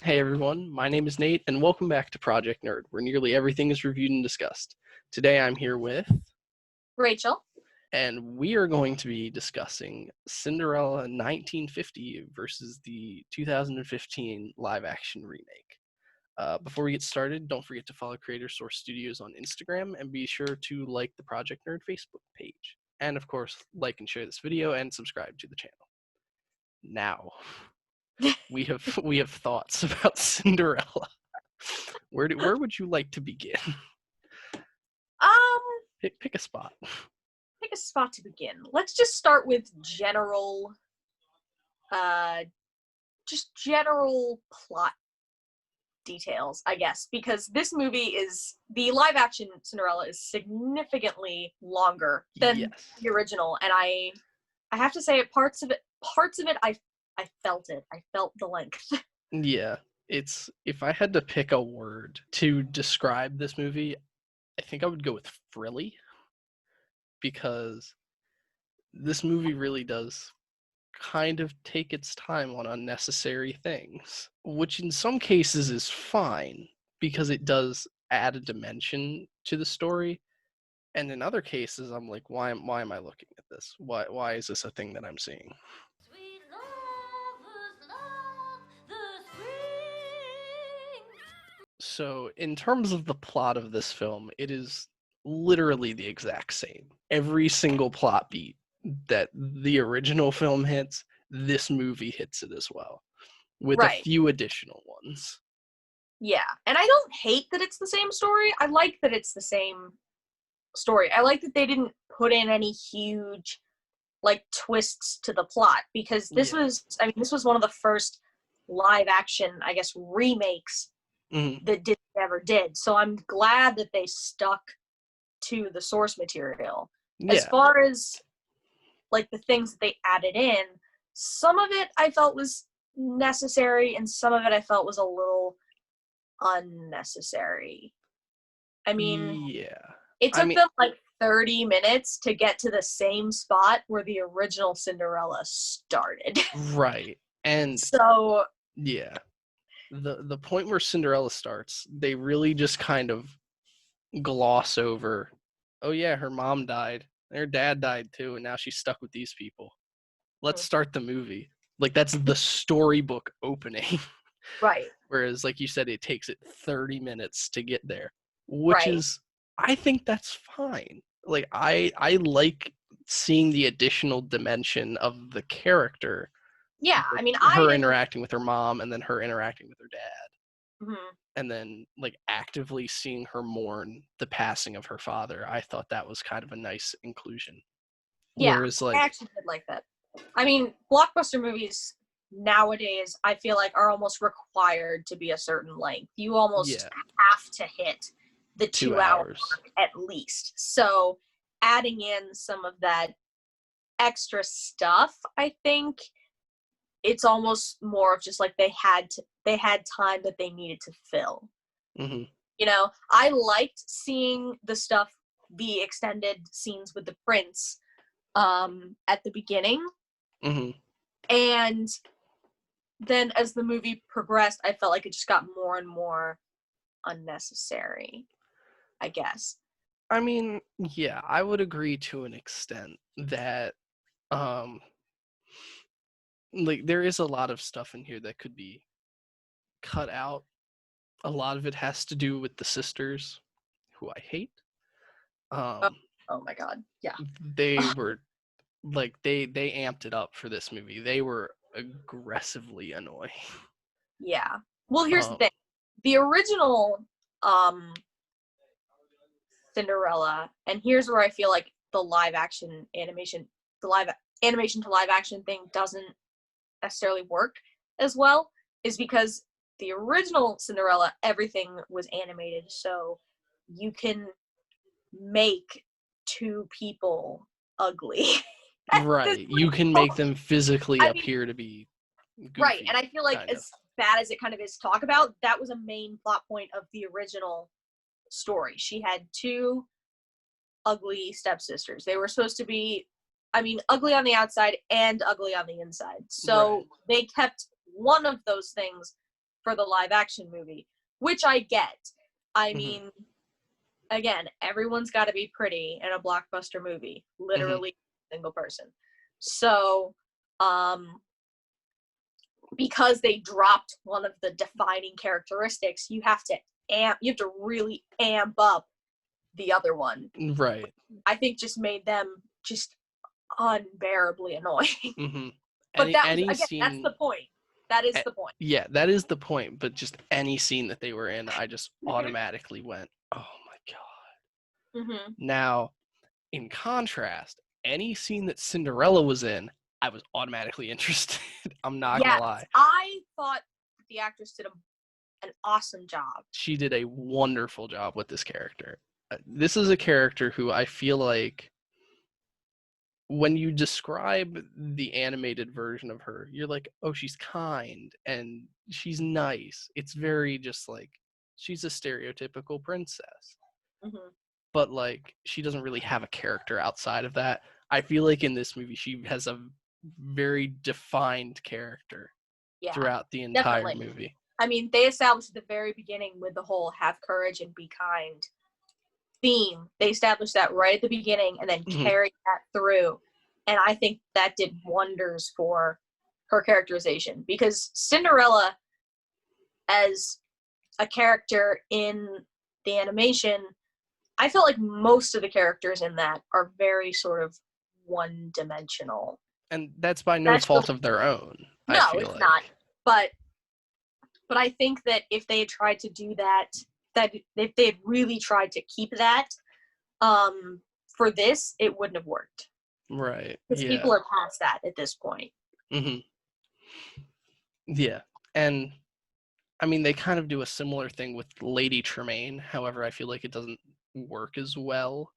Hey everyone, my name is Nate, and welcome back to Project Nerd, where nearly everything is reviewed and discussed. Today I'm here with, Rachel. and we are going to be discussing Cinderella 1950 versus the 2015 live action remake. Before we get started, don't forget to follow Creator Source Studios on Instagram, and be sure to like the Project Nerd Facebook page. And of course, like and share this video and subscribe to the channel. Now, we have thoughts about Cinderella. Where would you like to begin? Um, Pick a spot. Pick a spot to begin. Let's just start with general plot details, I guess, because this movie the live action Cinderella is significantly longer than the original, and I have to say parts of it I felt it. I felt the length. Yeah. If I had to pick a word to describe this movie, I think I would go with frilly, because this movie really does kind of take its time on unnecessary things, which in some cases is fine because it does add a dimension to the story, and in other cases I'm like, why am I looking at this? Why is this a thing that I'm seeing? Sweet lovers love the spring. So, in terms of the plot of this film, it is literally the exact same. Every single plot beat that the original film hits, this movie hits it as well, with a Right. few additional ones. Yeah, and I don't hate that it's the same story. I like that it's the same story. I like that they didn't put in any huge twists to the plot, because this was one of the first live action, I guess, remakes that Disney ever did. So I'm glad that they stuck to the source material. Yeah. As far as the things that they added in, some of it I felt was necessary and some of it I felt was a little unnecessary. I mean, yeah. It took them 30 minutes to get to the same spot where the original Cinderella started. Right. And so, yeah. The point where Cinderella starts, they really just kind of gloss over, oh yeah, her mom died, her dad died too, and now she's stuck with these people. Let's start the movie. That's the storybook opening. Right. Whereas, like you said, it takes it 30 minutes to get there, which is, I think that's fine. I like seeing the additional dimension of the character. Yeah, her interacting with her mom, and then her interacting with her dad. Mm-hmm. And then actively seeing her mourn the passing of her father. I thought that was kind of a nice inclusion. Yeah, whereas I actually did like that. Blockbuster movies nowadays, I feel like, are almost required to be a certain length. You almost have to hit the 2 hours at least. So adding in some of that extra stuff, I think it's almost more of just they had time that they needed to fill. Mm-hmm. I liked seeing the extended scenes with the prince at the beginning. Mm-hmm. And then as the movie progressed, I felt like it just got more and more unnecessary, I guess. Yeah, I would agree to an extent that there is a lot of stuff in here that could be cut out. A lot of it has to do with the sisters, who I hate. Oh my god, yeah. They were they amped it up for this movie. They were aggressively annoying. Yeah. Well, here's the thing. The original Cinderella, and here's where I feel like the live animation to live action thing doesn't necessarily work as well, is because the original Cinderella, everything was animated, so you can make two people ugly. Right. You can make them physically appear to be goofy. Right, and I feel like as bad as it kind of is to talk about, that was a main plot point of the original story. She had two ugly stepsisters. They were supposed to be, ugly on the outside and ugly on the inside. So they kept one of those things for the live action movie, which I get. I Mhm. mean, again, everyone's got to be pretty in a blockbuster movie, literally a single person. So, because they dropped one of the defining characteristics, you have to really amp up the other one. Right. I think just made them just unbearably annoying. Mm-hmm. But that's the point. That is the point. Yeah, that is the point. But just any scene that they were in, I just automatically went, "Oh my god!" Mm-hmm. Now, in contrast, any scene that Cinderella was in, I was automatically interested. I'm not gonna lie. I thought the actress did an awesome job. She did a wonderful job with this character. This is a character who I feel like when you describe the animated version of her, you're like, oh, she's kind and she's nice. It's very just like, she's a stereotypical princess. Mm-hmm. But like, she doesn't really have a character outside of that. I feel like in this movie, she has a very defined character throughout the entire movie. I mean, they established at the very beginning with the whole have courage and be kind theme. They established that right at the beginning and then carried that through. And I think that did wonders for her characterization, because Cinderella as a character in the animation, I felt like most of the characters in that are very sort of one-dimensional. And that's by no fault of their own. No, it's not. But I think that if they had tried to do that if they had really tried to keep that, for this, it wouldn't have worked. Right. Because people are past that at this point. Mm-hmm. Yeah. And I mean, they kind of do a similar thing with Lady Tremaine. However, I feel like it doesn't work as well.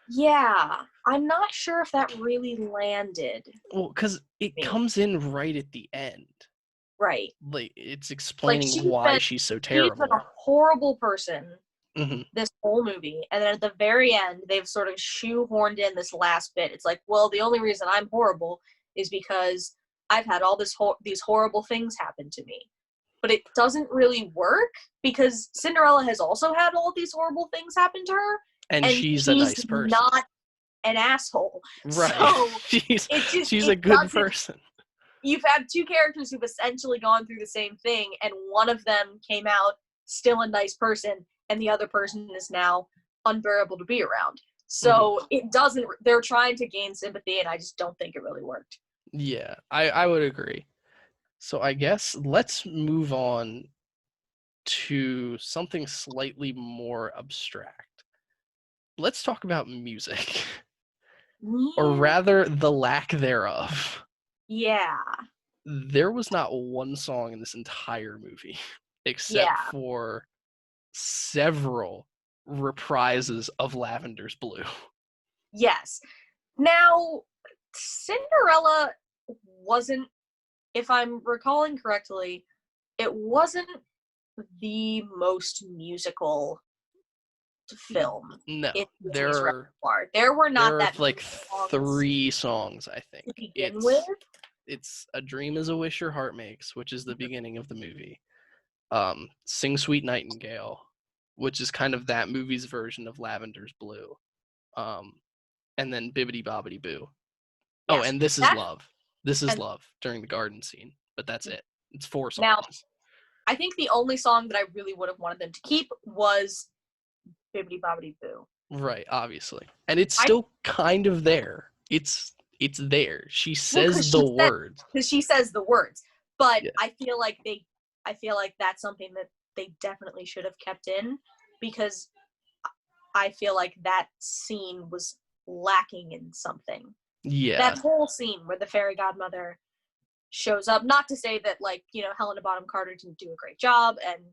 Yeah. I'm not sure if that really landed. Well, because it comes in right at the end. Right. Like, it's explaining why she's so terrible. She's been a horrible person this whole movie. And then at the very end, they've sort of shoehorned in this last bit. It's like, well, the only reason I'm horrible is because I've had all these horrible things happen to me. But it doesn't really work, because Cinderella has also had all these horrible things happen to her. And she's a nice person. Not an asshole. Right. So she's a good person. You've had two characters who've essentially gone through the same thing, and one of them came out still a nice person, and the other person is now unbearable to be around. So it doesn't, they're trying to gain sympathy, and I just don't think it really worked. Yeah, I would agree. So I guess let's move on to something slightly more abstract. Let's talk about music. Yeah. Or rather, the lack thereof. Yeah. There was not one song in this entire movie, except for several reprises of Lavender's Blue. Yes. Now, Cinderella wasn't, if I'm recalling correctly, it wasn't the most musical film. No, there were not that like 3 songs, I think. To begin with, it's A Dream Is a Wish Your Heart Makes, which is the beginning of the movie. Sing Sweet Nightingale, which is kind of that movie's version of Lavender's Blue. And then Bibbidi Bobbidi Boo. Yes, oh, and This Is Love. This Is Love during the garden scene. But that's it. It's 4 songs. Now, I think the only song that I really would have wanted them to keep was Bibbidi Bobbidi Boo. Right, obviously. And it's still kind of there. It's there. She says the words. Because she says the words. But I feel like that's something that they definitely should have kept in, because I feel like that scene was lacking in something. Yeah. That whole scene where the fairy godmother shows up, not to say that, like, you know, Helena Bonham Carter didn't do a great job, and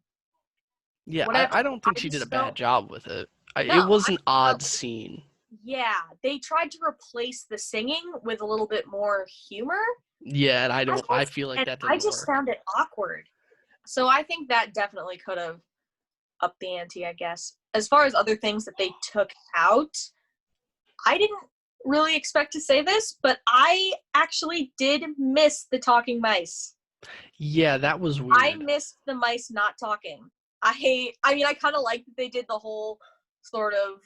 I don't think she did a bad job with it. It was an odd scene. Yeah, they tried to replace the singing with a little bit more humor. Yeah, and I feel like that didn't I just found it awkward. So I think that definitely could have upped the ante, I guess. As far as other things that they took out, I didn't really expect to say this, but I actually did miss the talking mice. Yeah, that was I weird. missed the mice not talking. I mean, I kind of like that they did the whole sort of,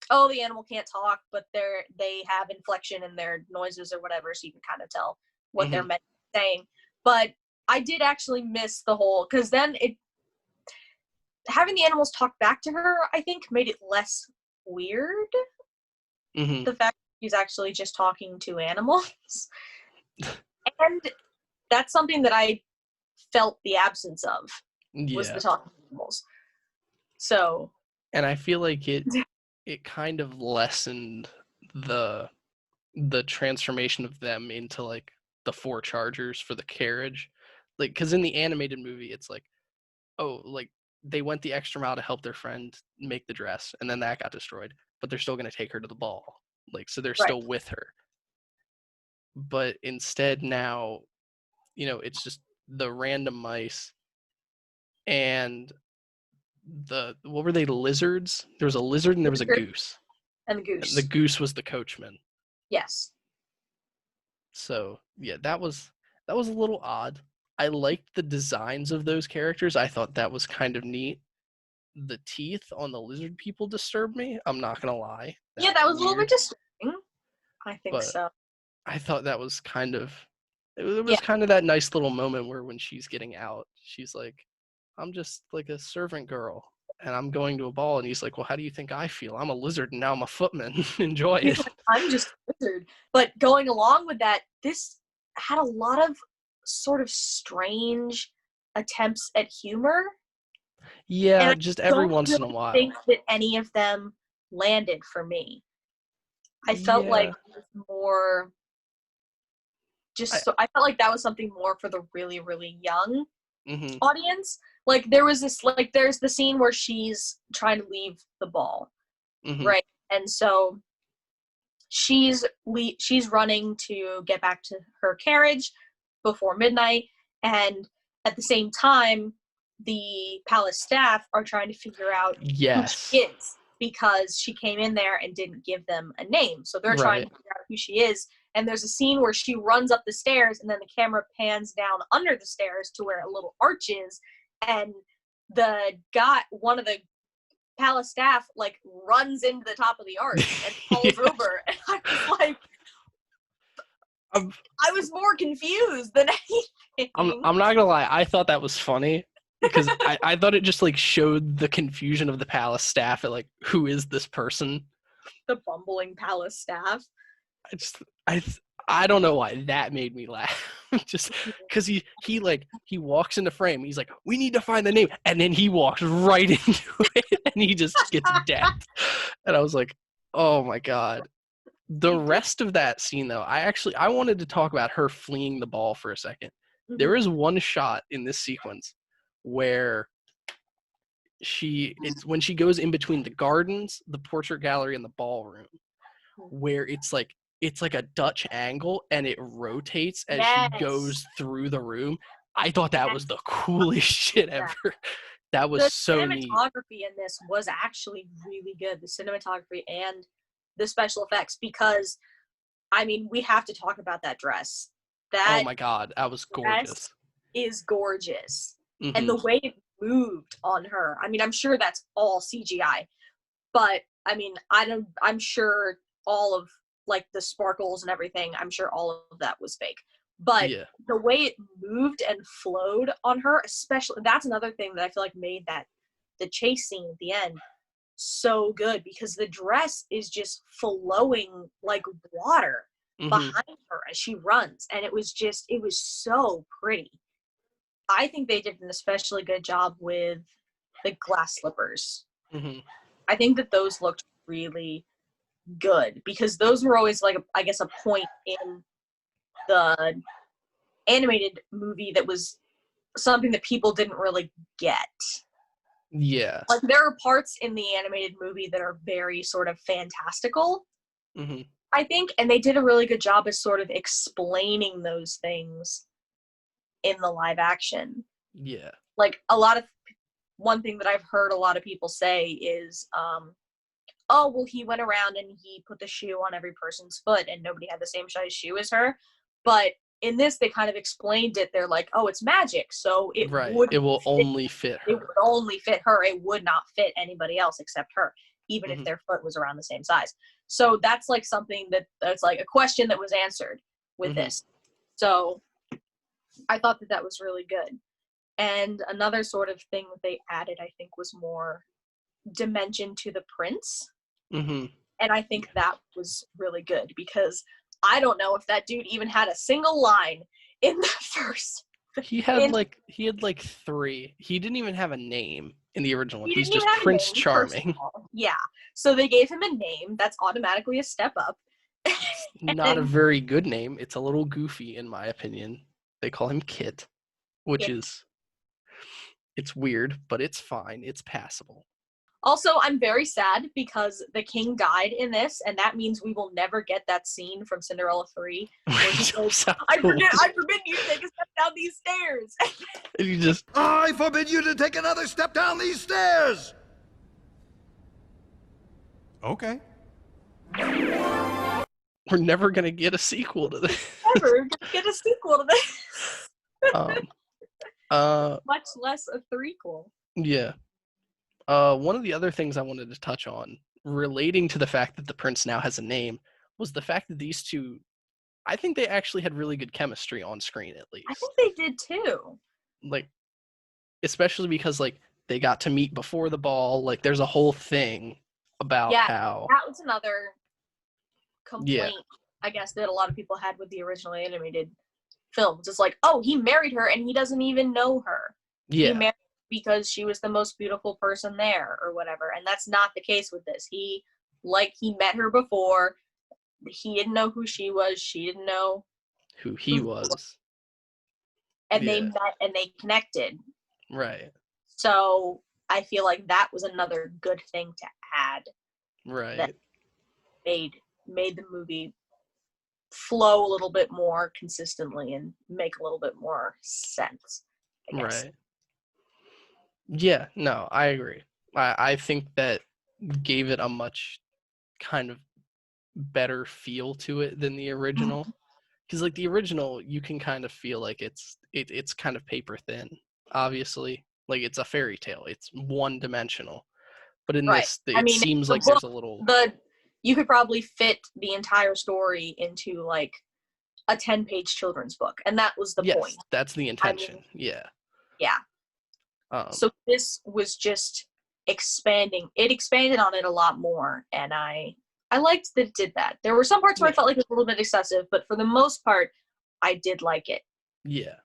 oh, the animal can't talk, but they have inflection in their noises or whatever, so you can kind of tell what they're meant to be saying. But I did actually miss the whole, because then having the animals talk back to her, I think, made it less weird. The fact that she's actually just talking to animals. And that's something that I felt the absence of, was the talking animals. So. And I feel like it kind of lessened the transformation of them into like the 4 chargers for the carriage. Like, because in the animated movie, it's like, oh, like they went the extra mile to help their friend make the dress, and then that got destroyed, but they're still going to take her to the ball. Like, so they're still with her. But instead now, it's just the random mice and what were they, lizards? There was a lizard and there was a goose. And the goose. And the goose was the coachman. Yes. So yeah, that was a little odd. I liked the designs of those characters. I thought that was kind of neat. The teeth on the lizard people disturbed me. I'm not gonna lie. That was a little bit disturbing. I think so. I thought that was kind of, it was kind of that nice little moment where when she's getting out, she's like, I'm just like a servant girl and I'm going to a ball. And he's like, well, how do you think I feel? I'm a lizard and now I'm a footman. Enjoy it. Like, I'm just a lizard. But going along with that, this had a lot of sort of strange attempts at humor. Yeah, just every once in a while. I don't think that any of them landed for me. I felt like it was more I felt like that was something more for the really, really young audience. Like there's the scene where she's trying to leave the ball, right? And so she's running to get back to her carriage before midnight, and at the same time, the palace staff are trying to figure out who she is, because she came in there and didn't give them a name. So they're trying to figure out who she is. And there's a scene where she runs up the stairs and then the camera pans down under the stairs to where a little arch is. And one of the palace staff, like, runs into the top of the arch and falls over. And I was like, I was more confused than anything. I'm not gonna lie, I thought that was funny. Because I thought it just like showed the confusion of the palace staff at like, who is this person? The bumbling palace staff. I don't know why that made me laugh. Just because he walks into frame. He's like, we need to find the name, and then he walks right into it, and he just gets decked. And I was like, oh my god. The rest of that scene, though, I wanted to talk about her fleeing the ball for a second. There is one shot in this sequence where when she goes in between the gardens, the portrait gallery, and the ballroom, where it's like a Dutch angle and it rotates as she goes through the room. I thought that was the coolest shit ever. That was so neat. The cinematography in this was actually really good. The cinematography and the special effects, because I mean, we have to talk about that dress. Oh my god, that was gorgeous. Is gorgeous. And the way it moved on her. I mean, I'm sure that's all CGI, but I mean, I'm sure all of like the sparkles and everything, I'm sure all of that was fake. But the way it moved and flowed on her, especially, that's another thing that I feel like made the chase scene at the end so good, because the dress is just flowing like water behind her as she runs, and it was so pretty. I think they did an especially good job with the glass slippers. I think that those looked really good, because those were always like, I guess, a point in the animated movie that was something that people didn't really get. Yeah. Like, there are parts in the animated movie that are very sort of fantastical, I think, and they did a really good job of sort of explaining those things in the live action. Yeah. Like, one thing that I've heard a lot of people say is, oh, well, he went around and he put the shoe on every person's foot and nobody had the same size shoe as her. But in this, they kind of explained it. They're like, oh, it's magic, so it it will only fit her. It would only fit her. It would not fit anybody else except her, even if their foot was around the same size. So that's like something that's like a question that was answered with this. So I thought that was really good. And another sort of thing that they added, I think, was more dimension to the prince. And I think that was really good, because I don't know if that dude even had a single line in the first. He had like 3. He didn't even have a name in the original one. He's just Prince Charming. Yeah. So they gave him a name. That's automatically a step up. Not a very good name. It's a little goofy, in my opinion. They call him Kit, which is, it's weird, but it's fine. It's passable. Also, I'm very sad because the king died in this, and that means we will never get that scene from Cinderella 3 where he says, I forbid you to take a step down these stairs. And you just, I forbid you to take another step down these stairs. Okay. We're never going to get a sequel to this. Never going to get a sequel to this. Much less a threequel. Yeah. One of the other things I wanted to touch on, relating to the fact that the prince now has a name, was the fact that these two, I think they actually had really good chemistry on screen, at least. I think they did too. Like, especially because, like, they got to meet before the ball. Like, there's a whole thing about how... that was another complaint, I guess, that a lot of people had with the original animated films. It's like, oh, he married her and he doesn't even know her. Yeah. He married because she was the most beautiful person there or whatever, and that's not the case with this. He met her before. He didn't know who she was. She didn't know who he was. And they met and they connected. Right. So I feel like that was another good thing to add. Right. That made the movie flow a little bit more consistently and make a little bit more sense, I guess. Right. Yeah, no, I agree. I think that gave it a much kind of better feel to it than the original. Because, like, the original, you can kind of feel like it's kind of paper thin, obviously. Like, it's a fairy tale. It's one-dimensional. But in this, it seems like there's a little... You could probably fit the entire story into, like, a 10-page children's book. And that was the point. Yes, that's the intention. Yeah. So this was just expanding. It expanded on it a lot more, and I liked that it did that. There were some parts where I felt like it was a little bit excessive, but for the most part, I did like it. Yeah.